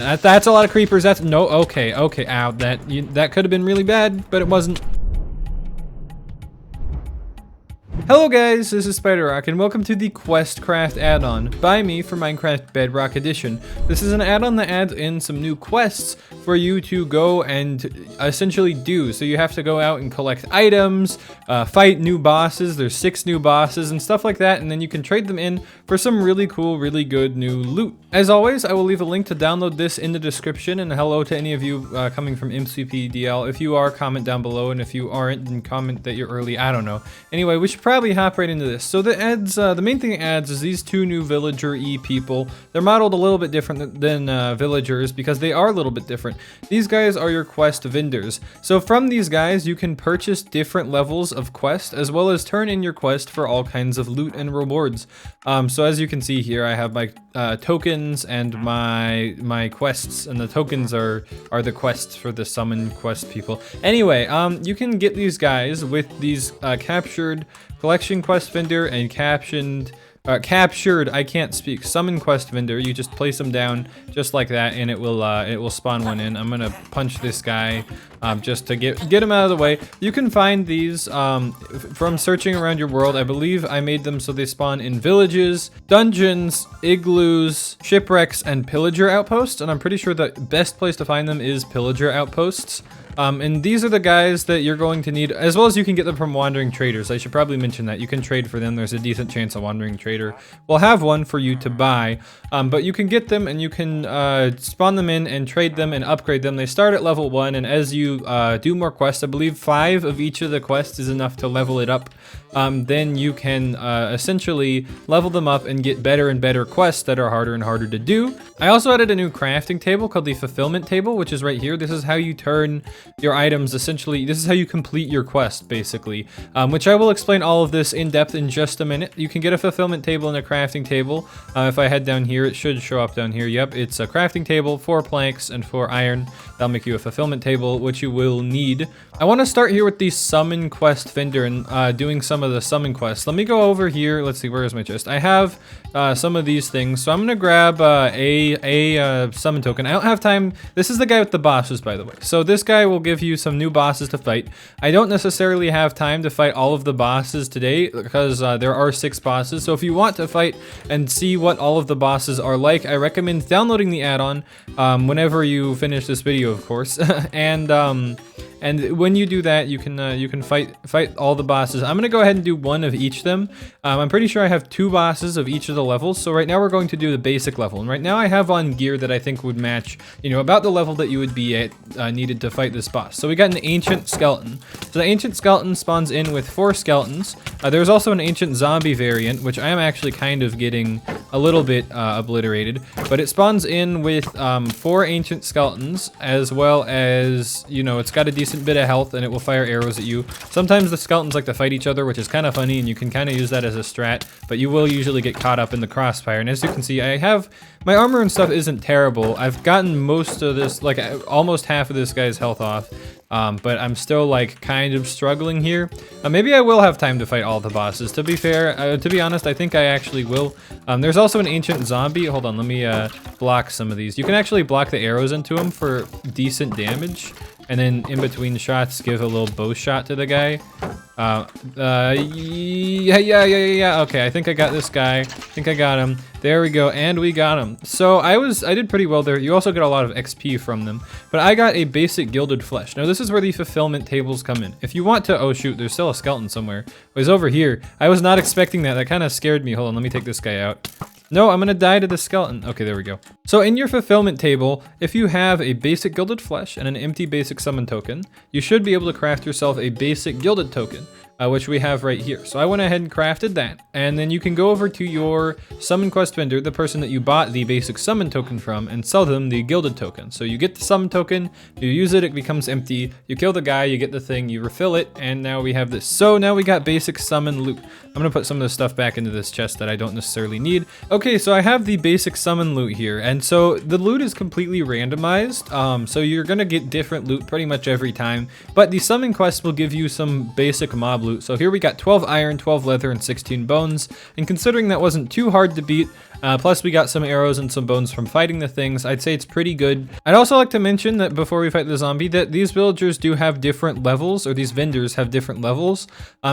That's a lot of creepers. That's no. Okay. Ow. That could have been really bad, but it wasn't. Hello guys, this is Spyderrock and welcome to the QUESTCRAFT Addon by me for Minecraft Bedrock Edition. This is an add-on that adds in some new quests for you to go and essentially do. So you have to go out and collect items, fight new bosses. There's 6 new bosses and stuff like that, and then you can trade them in for some really cool, really good new loot. As always, I will leave a link to download this in the description, and hello to any of you coming from MCPE DL. If you are, comment down below, and if you aren't, then comment that you're early. I don't know. Anyway, we should probably hop right into this. So the main thing it adds is these 2 new villager-y people. They're modeled a little bit different than villagers because they are a little bit different. These guys are your quest vendors. So from these guys, you can purchase different levels of quest as well as turn in your quest for all kinds of loot and rewards. So as you can see here, I have my tokens and my quests, and the tokens are the quests for the summon quest people. Anyway, you can get these guys with these captured collection quest vendor and captured, I can't speak, summon quest vendor. You just place them down just like that and it will spawn one in. I'm gonna punch this guy just to get him out of the way. You can find these from searching around your world. I believe I made them so they spawn in villages, dungeons, igloos, shipwrecks, and pillager outposts, and I'm pretty sure the best place to find them is pillager outposts. And these are the guys that you're going to need, as well as you can get them from wandering traders. I should probably mention that. You can trade for them. There's a decent chance a wandering trader will have one for you to buy. But you can get them and you can spawn them in and trade them and upgrade them. They start at level 1, and as you do more quests, I believe 5 of each of the quests is enough to level it up. Then you can essentially level them up and get better and better quests that are harder and harder to do. I also added a new crafting table called the fulfillment table, which is right here. This is how you turn your items, essentially, this is how you complete your quest, basically, which I will explain all of this in depth in just a minute. You can get a fulfillment table and a crafting table. If I head down here, it should show up down here. Yep, it's a crafting table, 4 planks and 4 iron. That'll make you a fulfillment table, which you will need. I want to start here with the summon quest vendor and doing some of the summon quests. Let me go over here. Let's see, where is my chest? I have some of these things, so I'm gonna grab a summon token. I don't have time. This is the guy with the bosses, by the way. So this guy will give you some new bosses to fight. I don't necessarily have time to fight all of the bosses today because there are 6 bosses. So if you want to fight and see what all of the bosses are like, I recommend downloading the add-on whenever you finish this video, of course. And when you do that, you can fight all the bosses. I'm gonna go ahead and do 1 of each of them. I'm pretty sure I have 2 bosses of each of the levels. So right now we're going to do the basic level, and right now I have on gear that I think would match, about the level that you would be at needed to fight this boss. So we got an ancient skeleton. So the ancient skeleton spawns in with 4 skeletons. There's also an ancient zombie variant, which I am actually kind of getting a little bit obliterated, but it spawns in with 4 ancient skeletons, as well as, it's got a decent bit of health and it will fire arrows at you. Sometimes the skeletons like to fight each other, which is kind of funny, and you can kind of use that as a strat, but you will usually get caught up in the crossfire. And as you can see, I have my armor and stuff isn't terrible. I've gotten most of this, like almost half of this guy's health off. But I'm still like kind of struggling here. Maybe I will have time to fight all the bosses. To be fair, to be honest, I think I actually will. There's also an ancient zombie. Hold on, let me block some of these. You can actually block the arrows into them for decent damage, and then in between shots, give a little bow shot to the guy. Yeah. Okay, I think I got this guy. I think I got him. There we go, and we got him. So I did pretty well there. You also get a lot of XP from them. But I got a basic gilded flesh. Now this is where the fulfillment tables come in. If you want to, oh shoot, there's still a skeleton somewhere. It was over here. I was not expecting that. That kind of scared me. Hold on, let me take this guy out. No, I'm gonna die to the skeleton. Okay, there we go. So in your fulfillment table, if you have a basic gilded flesh and an empty basic summon token, you should be able to craft yourself a basic gilded token. Which we have right here. So I went ahead and crafted that. And then you can go over to your summon quest vendor, the person that you bought the basic summon token from, and sell them the gilded token. So you get the summon token, you use it, it becomes empty, you kill the guy, you get the thing, you refill it, and now we have this. So now we got basic summon loot. I'm gonna put some of the stuff back into this chest that I don't necessarily need. Okay, so I have the basic summon loot here, and so the loot is completely randomized. So you're gonna get different loot pretty much every time, but the summon quest will give you some basic mob loot loot. So here we got 12 iron, 12 leather, and 16 bones. And considering that wasn't too hard to beat, plus we got some arrows and some bones from fighting the things, I'd say it's pretty good. I'd also like to mention that before we fight the zombie, that these villagers do have different levels, or these vendors have different levels.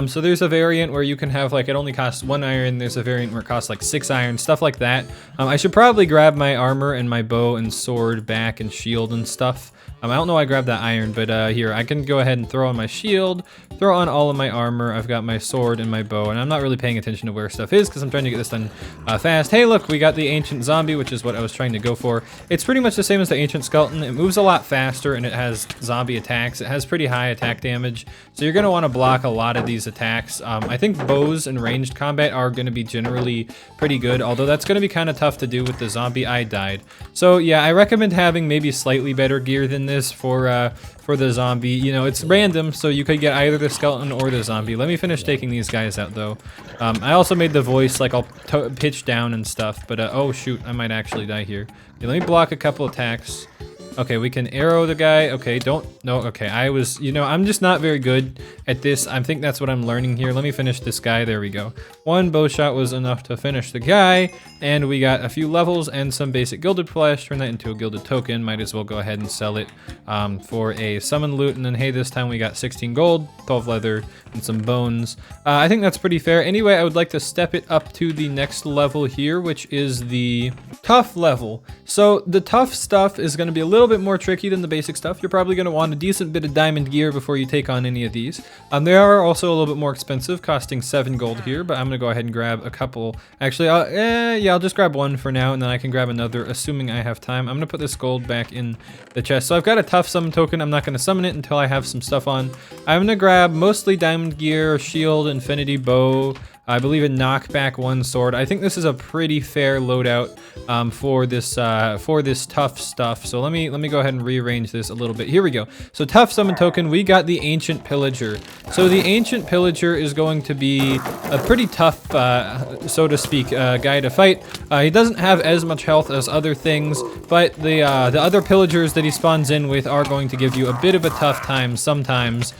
So there's a variant where you can have like, it only costs 1 iron, there's a variant where it costs like 6 iron, stuff like that. I should probably grab my armor and my bow and sword back and shield and stuff. I don't know why I grabbed that iron, but here, I can go ahead and throw on my shield, throw on all of my armor. I've got my sword and my bow, and I'm not really paying attention to where stuff is because I'm trying to get this done fast. Hey, look, we got the ancient zombie, which is what I was trying to go for. It's pretty much the same as the ancient skeleton. It moves a lot faster, and it has zombie attacks. It has pretty high attack damage, so you're going to want to block a lot of these attacks. I think bows and ranged combat are going to be generally pretty good, although that's going to be kind of tough to do with the zombie. I died. So yeah, I recommend having maybe slightly better gear than this for the zombie. You know, it's random, so you could get either the skeleton or the zombie. Let me finish taking these guys out though. I also made the voice like I'll pitch down and stuff, but oh shoot, I might actually die here. Okay, let me block a couple attacks. Okay, we can arrow the guy. Okay, okay, I'm just not very good at this. I think that's what I'm learning here. Let me finish this guy. There we go. One bow shot was enough to finish the guy, and we got a few levels and some basic gilded flesh. Turn that into a gilded token. Might as well go ahead and sell it for a summon loot, and then hey, this time we got 16 gold, 12 leather, and some bones. I think that's pretty fair. Anyway, I would like to step it up to the next level here, which is the tough level. So the tough stuff is going to be a little bit more tricky than the basic stuff. You're probably going to want a decent bit of diamond gear before you take on any of these. They are also a little bit more expensive, costing 7 gold here, but I'm going to go ahead and grab a couple. Actually, yeah, I'll just grab one for now, and then I can grab another, assuming I have time. I'm going to put this gold back in the chest. So I've got a tough summon token. I'm not going to summon it until I have some stuff on. I'm going to grab mostly diamond gear, shield, infinity bow, I believe a knockback 1 sword. I think this is a pretty fair loadout for this tough stuff. So let me go ahead and rearrange this a little bit. Here we go. So tough summon token, we got the ancient pillager. So the ancient pillager is going to be a pretty tough, so to speak, guy to fight. He doesn't have as much health as other things, but the other pillagers that he spawns in with are going to give you a bit of a tough time sometimes.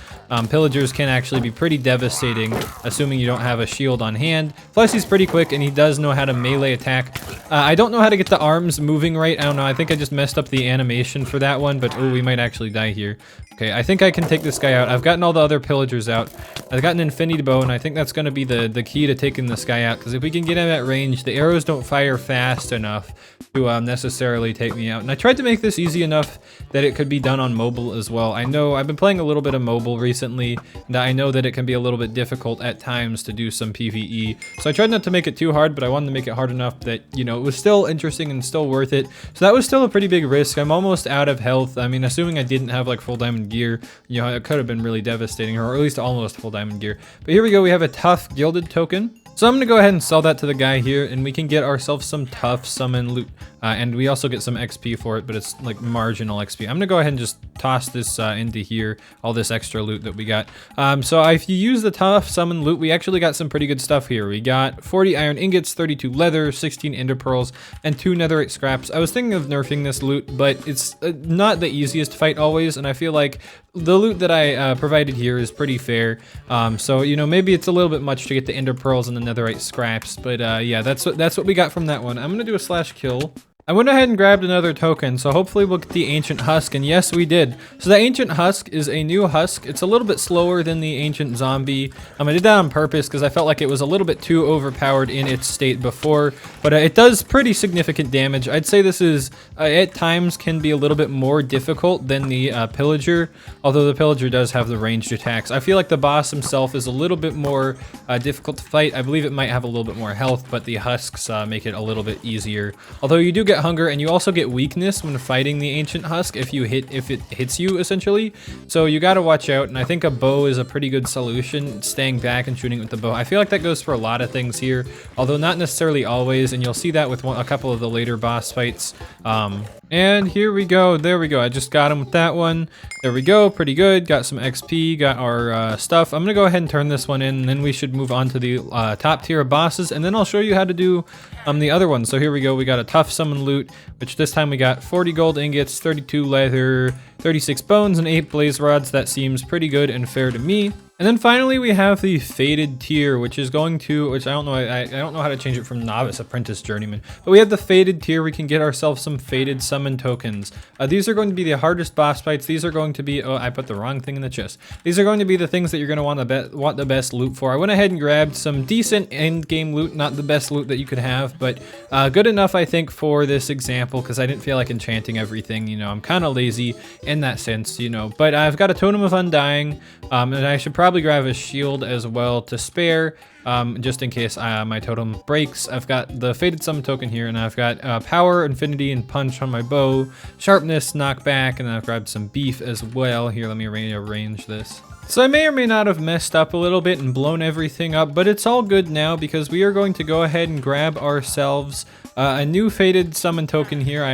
Pillagers can actually be pretty devastating, assuming you don't have a shield on hand. Plus, he's pretty quick, and he does know how to melee attack. I don't know how to get the arms moving right. I don't know. I think I just messed up the animation for that one, but oh, we might actually die here. Okay, I think I can take this guy out. I've gotten all the other pillagers out. I've got an infinity bow, and I think that's going to be the key to taking this guy out, because if we can get him at range, the arrows don't fire fast enough to necessarily take me out. And I tried to make this easy enough that it could be done on mobile as well. I know I've been playing a little bit of mobile recently, and I know that it can be a little bit difficult at times to do some PvE. So I tried not to make it too hard, but I wanted to make it hard enough that, you know, it was still interesting and still worth it. So that was still a pretty big risk. I'm almost out of health. I mean, assuming I didn't have like full diamond gear, you know, it could have been really devastating, or at least almost full diamond gear. But here we go. We have a tough gilded token. So I'm going to go ahead and sell that to the guy here, and we can get ourselves some tough summon loot. And we also get some XP for it, but it's like marginal XP. I'm going to go ahead and just toss this into here, all this extra loot that we got. So if you use the tough summon loot, we actually got some pretty good stuff here. We got 40 iron ingots, 32 leather, 16 ender pearls, and 2 netherite scraps. I was thinking of nerfing this loot, but it's not the easiest fight always, and I feel like the loot that I provided here is pretty fair. So, you know, maybe it's a little bit much to get the ender pearls and the netherite scraps, but yeah, that's what we got from that one. I'm gonna do a slash kill. I went ahead and grabbed another token, so hopefully we'll get the ancient husk, and yes, we did. So the ancient husk is a new husk. It's a little bit slower than the ancient zombie. I did that on purpose because I felt like it was a little bit too overpowered in its state before, but it does pretty significant damage. I'd say this is, at times, can be a little bit more difficult than the pillager, although the pillager does have the ranged attacks. I feel like the boss himself is a little bit more difficult to fight. I believe it might have a little bit more health, but the husks make it a little bit easier. Although you do get hunger, and you also get weakness when fighting the ancient husk if it hits you, essentially. So you got to watch out, and I think a bow is a pretty good solution, staying back and shooting with the bow. I feel like that goes for a lot of things here, although not necessarily always, and you'll see that with a couple of the later boss fights. And here we go. There we go. I just got him with that one. There we go. Pretty good. Got some XP. Got our stuff. I'm going to go ahead and turn this one in, and then we should move on to the top tier of bosses, and then I'll show you how to do the other ones. So here we go. We got a tough summon loot, which this time we got 40 gold ingots, 32 leather, 36 bones, and 8 blaze rods. That seems pretty good and fair to me. And then finally we have the Faded tier, which is going to, which I don't know, I don't know how to change it from Novice, Apprentice, Journeyman. But we have the Faded tier. We can get ourselves some Faded Summon tokens. These are going to be the hardest boss fights. These are going to be, oh, I put the wrong thing in the chest. These are going to be the things that you're going to want the best loot for. I went ahead and grabbed some decent end game loot, not the best loot that you could have, but good enough, I think, for this example, because I didn't feel like enchanting everything. You know, I'm kind of lazy in that sense, you know. But I've got a Totem of Undying, and I should probably grab a shield as well to spare, just in case my totem breaks. I've got the Faded Summon token here, and I've got Power, Infinity, and Punch on my bow, Sharpness, Knockback, and then I've grabbed some Beef as well. Here, let me rearrange this. So I may or may not have messed up a little bit and blown everything up, but it's all good now because we are going to go ahead and grab ourselves a new Faded Summon token here.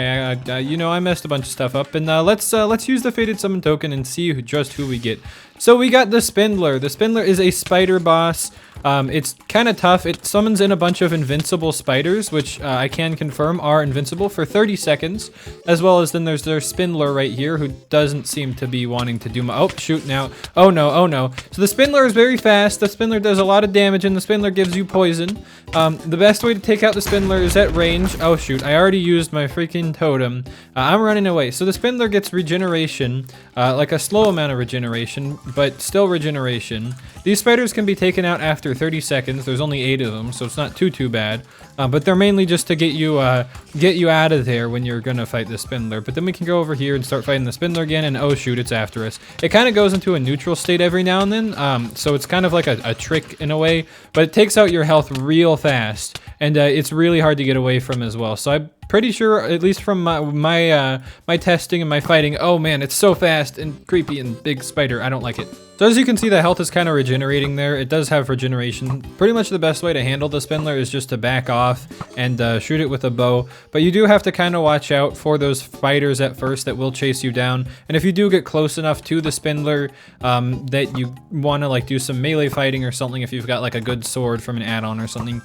You know, I messed a bunch of stuff up, and let's use the Faded Summon token and see just who we get. So we got the Spindler. The Spindler is a spider boss. It's kind of tough. It summons in a bunch of invincible spiders, which I can confirm are invincible for 30 seconds, as well as then there's their Spindler right here, who doesn't seem to be wanting to do my, oh, shoot now. Oh no, oh no. So the Spindler is very fast. The Spindler does a lot of damage, and the Spindler gives you poison. The best way to take out the Spindler is at range. Oh shoot, I already used my freaking totem. I'm running away. So the Spindler gets regeneration, like a slow amount of regeneration, but still regeneration. These spiders can be taken out after 30 seconds. There's only 8 of them, so it's not too bad. But they're mainly just to get you out of there when you're gonna fight the Spindler. But then we can go over here and start fighting the Spindler again, and oh shoot, it's after us. It kind of goes into a neutral state every now and then, so it's kind of like a trick in a way, but it takes out your health real fast, and it's really hard to get away from as well. So I'm pretty sure, at least from my testing and my fighting, oh man, it's so fast and creepy and big spider. I don't like it. So as you can see, the health is kind of regenerating there. It does have regeneration. Pretty much the best way to handle the Spindler is just to back off and shoot it with a bow. But you do have to kind of watch out for those spiders at first that will chase you down. And if you do get close enough to the Spindler that you want to like do some melee fighting or something, if you've got like a good sword from an add-on or something,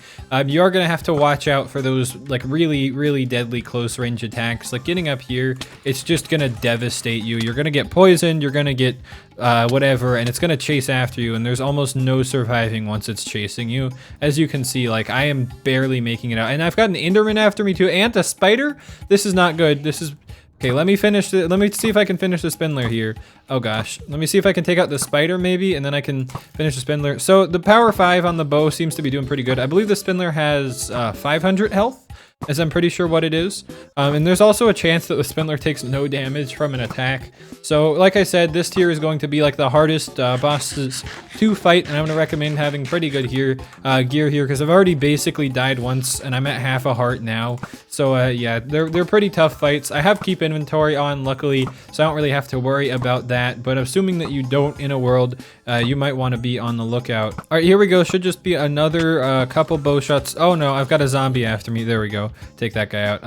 you are going to have to watch out for those like really deadly close range attacks. Like getting up here, it's just going to devastate you. You're going to get poisoned, you're going to get whatever, and it's gonna chase after you, and there's almost no surviving once it's chasing you. As you can see, like I am barely making it out, and I've got an Enderman after me too, and a spider. This is not good. This is okay. Let me finish it. Let me see if I can finish the Spindler here. Oh gosh, let me see if I can take out the spider maybe, and then I can finish the Spindler. So the power 5 on the bow seems to be doing pretty good. I believe the Spindler has 500 health, as I'm pretty sure what it is. And there's also a chance that the Spindler takes no damage from an attack. So like I said, this tier is going to be like the hardest bosses to fight, and I'm going to recommend having pretty good gear here, because I've already basically died once, and I'm at half a heart now. So yeah, they're pretty tough fights. I have keep inventory on, luckily, so I don't really have to worry about that, but assuming that you don't in a world, you might want to be on the lookout. All right, here we go. Should just be another couple bow shots. Oh no, I've got a zombie after me. There we go. Take that guy out.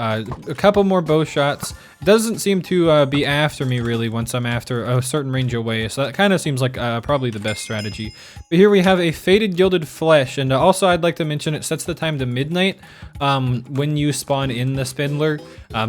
A couple more bow shots. Doesn't seem to be after me really once I'm after a certain range away, so that kind of seems like probably the best strategy. But here we have a Faded Gilded Flesh, and also I'd like to mention it sets the time to midnight when you spawn in the Spindler,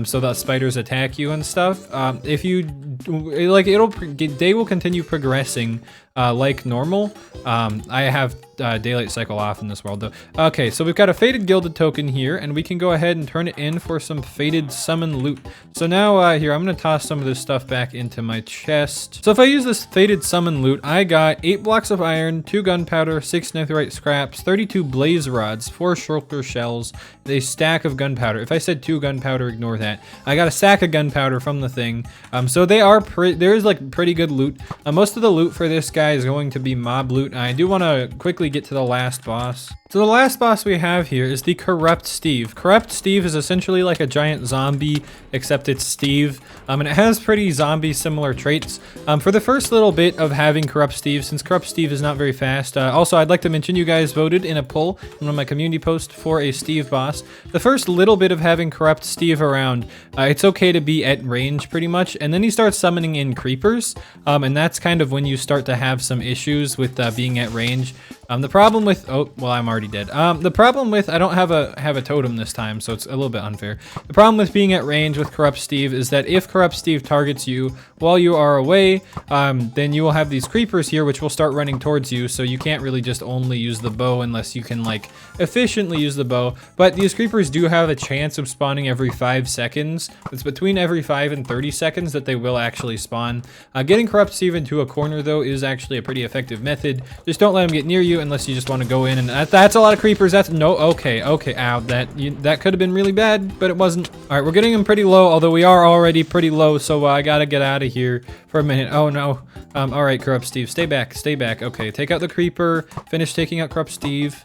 so that spiders attack you and stuff. If you like, day will continue progressing like normal. I have daylight cycle off in this world though. Okay, so we've got a Faded Gilded token here, and we can go ahead and turn it in for some Faded Summon loot. So now here, I'm gonna toss some of this stuff back into my chest. So if I use this Faded Summon loot, I got 8 blocks of iron, 2 gunpowder, 6 netherite scraps, 32 blaze rods, 4 shulker shells, a stack of gunpowder. If I said 2 gunpowder, ignore that. I got a sack of gunpowder from the thing. So they are there is like pretty good loot. Most of the loot for this guy is going to be mob loot. I do want to quickly get to the last boss. So the last boss we have here is the Corrupt Steve. Corrupt Steve is essentially like a giant zombie, except it's Steve, and it has pretty zombie similar traits. For the first little bit of having Corrupt Steve, since Corrupt Steve is not very fast, also I'd like to mention you guys voted in a poll in one of my community posts for a Steve boss. The first little bit of having Corrupt Steve around, it's okay to be at range pretty much, and then he starts summoning in creepers, and that's kind of when you start to have some issues with being at range. The problem with, oh, well, I'm already dead. The problem with, I don't have a totem this time, so it's a little bit unfair. The problem with being at range with Corrupt Steve is that if Corrupt Steve targets you while you are away, then you will have these creepers here, which will start running towards you, so you can't really just only use the bow unless you can, like, efficiently use the bow. But these creepers do have a chance of spawning every 5 seconds. It's between every 5 and 30 seconds that they will actually spawn. Getting Corrupt Steve into a corner, though, is actually a pretty effective method. Just don't let him get near you unless you just want to go in, and that's a lot of creepers. That's no, okay, ow, that could have been really bad, but it wasn't. All right, we're getting him pretty low, although we are already pretty low, so I gotta get out of here for a minute. Oh no. All right, Corrupt Steve, stay back. Okay, take out the creeper, finish taking out Corrupt Steve.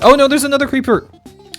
Oh no, there's another creeper.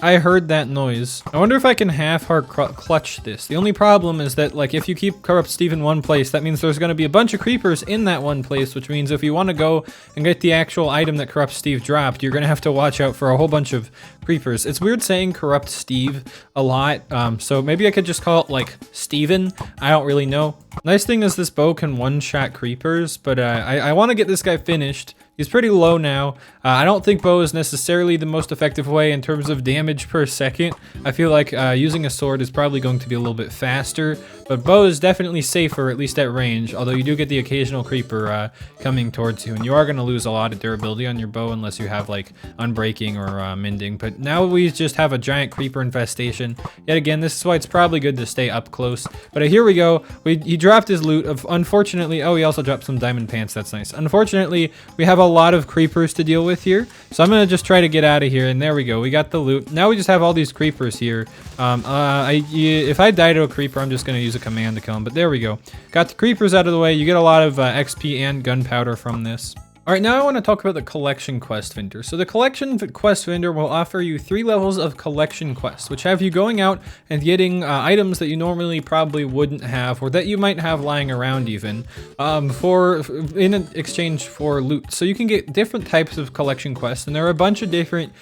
I heard that noise. I wonder if I can half-hard clutch this. The only problem is that, like, if you keep Corrupt Steve in one place, that means there's going to be a bunch of creepers in that one place, which means if you want to go and get the actual item that Corrupt Steve dropped, you're going to have to watch out for a whole bunch of creepers. It's weird saying Corrupt Steve a lot, so maybe I could just call it, like, Steven. I don't really know. Nice thing is this bow can one-shot creepers, but I want to get this guy finished. He's pretty low now. I don't think bow is necessarily the most effective way in terms of damage per second. I feel like using a sword is probably going to be a little bit faster, but bow is definitely safer, at least at range, although you do get the occasional creeper coming towards you, and you are going to lose a lot of durability on your bow unless you have, like, unbreaking or mending. But now we just have a giant creeper infestation. Yet again, this is why it's probably good to stay up close. But here we go. He dropped his loot of, unfortunately, oh, he also dropped some diamond pants. That's nice. Unfortunately, we have a lot of creepers to deal with here, so I'm gonna just try to get out of here. And there we go, we got the loot. Now we just have all these creepers here. If I die to a creeper, I'm just gonna use a command to kill him, but there we go, got the creepers out of the way. You get a lot of XP and gunpowder from this. All right, now I want to talk about the collection quest vendor. So the collection quest vendor will offer you 3 levels of collection quests, which have you going out and getting items that you normally probably wouldn't have, or that you might have lying around even, in exchange for loot. So you can get different types of collection quests, and there are a bunch of different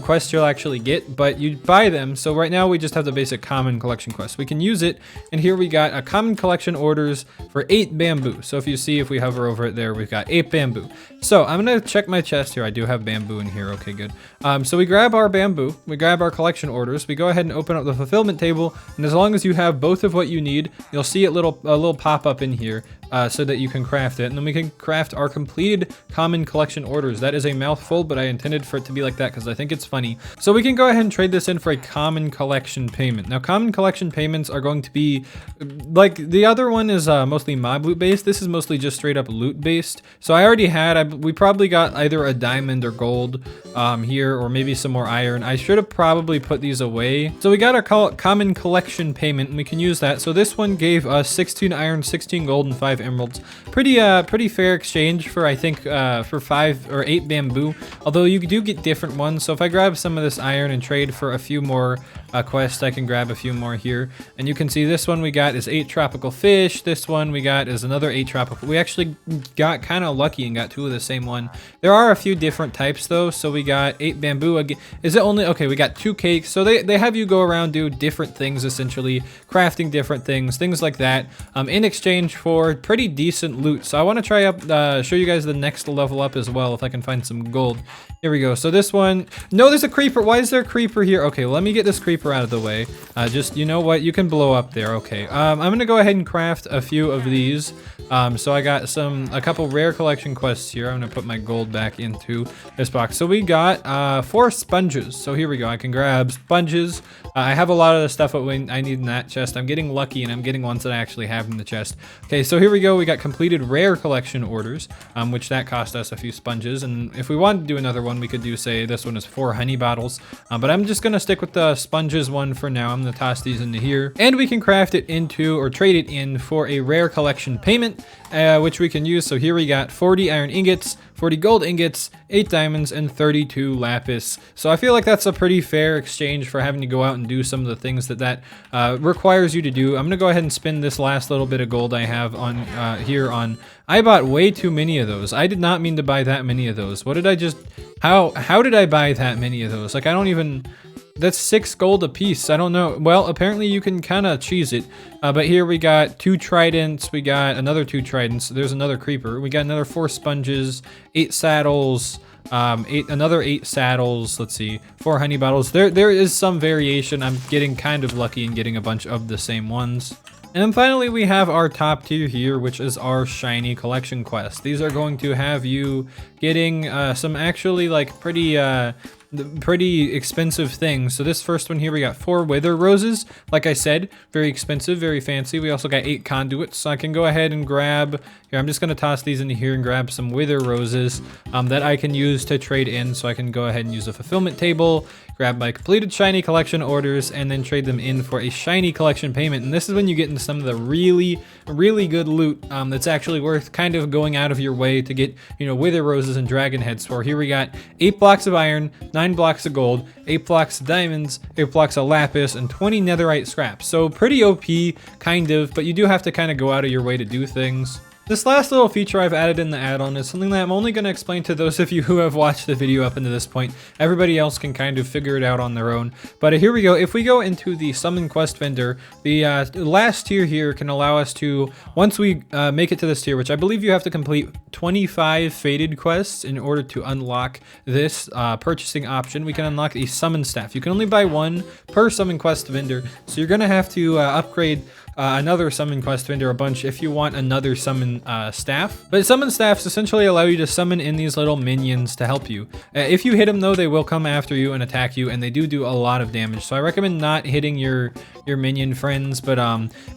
quests you'll actually get, but you buy them. So right now we just have the basic common collection quest. We can use it, and here we got a common collection orders for 8 bamboo. So if you see, if we hover over it there, we've got 8 bamboo. So I'm gonna check my chest here. I do have bamboo in here. Okay, good. So we grab our bamboo, we grab our collection orders, we go ahead and open up the fulfillment table, and as long as you have both of what you need, you'll see a little pop up in here so that you can craft it, and then we can craft our completed common collection orders. That is a mouthful, but I intended for it to be like that because I think it's funny. So we can go ahead and trade this in for a common collection payment. Now, common collection payments are going to be like the other one is mostly mob loot based. This is mostly just straight up loot based. So I already had, we probably got either a diamond or gold here, or maybe some more iron. I should have probably put these away. So we got our common collection payment, and we can use that. So this one gave us 16 iron, 16 gold, and 5 emeralds. Pretty fair exchange for, I think, for 5 or 8 bamboo. Although you do get different ones. So if I grab some of this iron and trade for a few more quests, I can grab a few more here. And you can see this one we got is 8 tropical fish. This one we got is another 8 tropical. We actually got kind of lucky and got 2 of the same one. There are a few different types though. So we got 8 bamboo. Again, is it only, okay, we got 2 cakes. So they have you go around, do different things, essentially crafting different things like that, in exchange for pretty decent loot. So I want to try up, show you guys the next level up as well, if I can find some gold. Here we go. So this one, no, there's a creeper. Why is there a creeper here? Okay, let me get this creeper out of the way. Just, you know what, you can blow up there. Okay, I'm gonna go ahead and craft a few of these. So I got a couple rare collection quests here. I'm gonna put my gold back into this box. So we got 4 sponges. So here we go. I can grab sponges. I have a lot of the stuff that I need in that chest. I'm getting lucky and I'm getting ones that I actually have in the chest. Okay, so here we go. We got completed rare collection orders, which that cost us a few sponges. And if we wanted to do another one, we could do, say, this one is 4 honey bottles. But I'm just gonna stick with the sponges one for now. I'm gonna toss these into here, and we can craft it into, or trade it in for, a rare collection payment, which we can use. So here we got 40 iron ingots, 40 gold ingots, 8 diamonds, and 32 lapis. So I feel like that's a pretty fair exchange for having to go out and do some of the things that requires you to do. I'm gonna go ahead and spend this last little bit of gold I have on here on. I bought way too many of those. I did not mean to buy that many of those. What did I just? How did I buy that many of those? Like, I don't even. That's 6 gold a piece. I don't know. Well, apparently you can kind of cheese it. But here we got 2 tridents. We got another 2 tridents. There's another creeper. We got another 4 sponges, 8 saddles, another 8 saddles. Let's see, 4 honey bottles. There is some variation. I'm getting kind of lucky in getting a bunch of the same ones. And then finally we have our top tier here, which is our shiny collection quest. These are going to have you getting some actually like pretty expensive things. So this first one here, we got 4 wither roses. Like I said, very expensive, very fancy. We also got 8 conduits. So I can go ahead and grab, here, I'm just gonna toss these into here and grab some wither roses that I can use to trade in. So I can go ahead and use a fulfillment table, grab my completed shiny collection orders, and then trade them in for a shiny collection payment. And this is when you get into some of the really good loot that's actually worth kind of going out of your way to get, you know, wither roses and dragon heads for. Here we got 8 blocks of iron, 9 blocks of gold, 8 blocks of diamonds, 8 blocks of lapis, and 20 netherite scraps. So pretty OP, kind of, but you do have to kind of go out of your way to do things. This last little feature I've added in the add-on is something that I'm only going to explain to those of you who have watched the video up into this point. Everybody else can kind of figure it out on their own. But here we go. If we go into the summon quest vendor, the last tier here can allow us to, once we make it to this tier, which I believe you have to complete 25 faded quests in order to unlock this purchasing option, we can unlock a summon staff. You can only buy 1 per summon quest vendor, so you're going to have to upgrade another summon quest vendor a bunch if you want another summon staff. But summon staffs essentially allow you to summon in these little minions to help you. If you hit them though, they will come after you and attack you, and they do a lot of damage. So I recommend not hitting your minion friends. But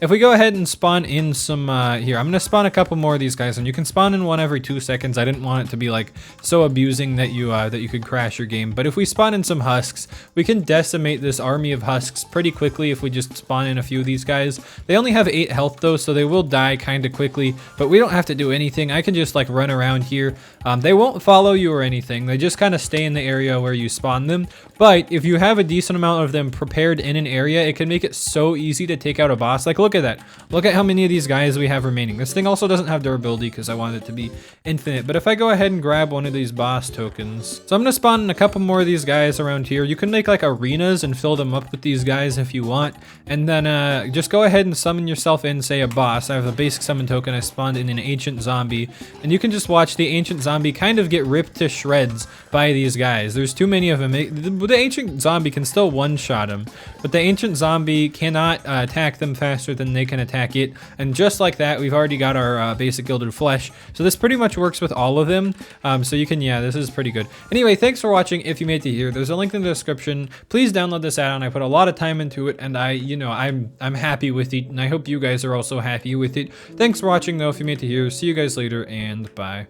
if we go ahead and spawn in some here, I'm gonna spawn a couple more of these guys, and you can spawn in one every 2 seconds. I didn't want it to be like so abusing that you could crash your game. But if we spawn in some husks, we can decimate this army of husks pretty quickly if we just spawn in a few of these guys. They only have 8 health though, so they will die kind of quickly, but we don't have to do anything. I can just like run around here. They won't follow you or anything. They just kind of stay in the area where you spawn them. But if you have a decent amount of them prepared in an area, it can make it so easy to take out a boss. Like, look at that. Look at how many of these guys we have remaining. This thing also doesn't have durability because I want it to be infinite. But if I go ahead and grab one of these boss tokens, so I'm gonna spawn in a couple more of these guys around here. You can make like arenas and fill them up with these guys if you want, and then just go ahead and summon yourself in, say, a boss. I have a basic summon token. I spawned in an ancient zombie, and you can just watch the ancient zombie kind of get ripped to shreds by these guys. There's too many of them. The ancient zombie can still one-shot them, but the ancient zombie cannot attack them faster than they can attack it. And just like that, we've already got our basic gilded flesh. So this pretty much works with all of them. So you can, yeah, this is pretty good. Anyway, thanks for watching. If you made it here, there's a link in the description. Please download this add-on. I put a lot of time into it, and I'm happy with it, and I hope you guys are also happy with it. Thanks for watching though. If you made it here, see you guys later, and bye.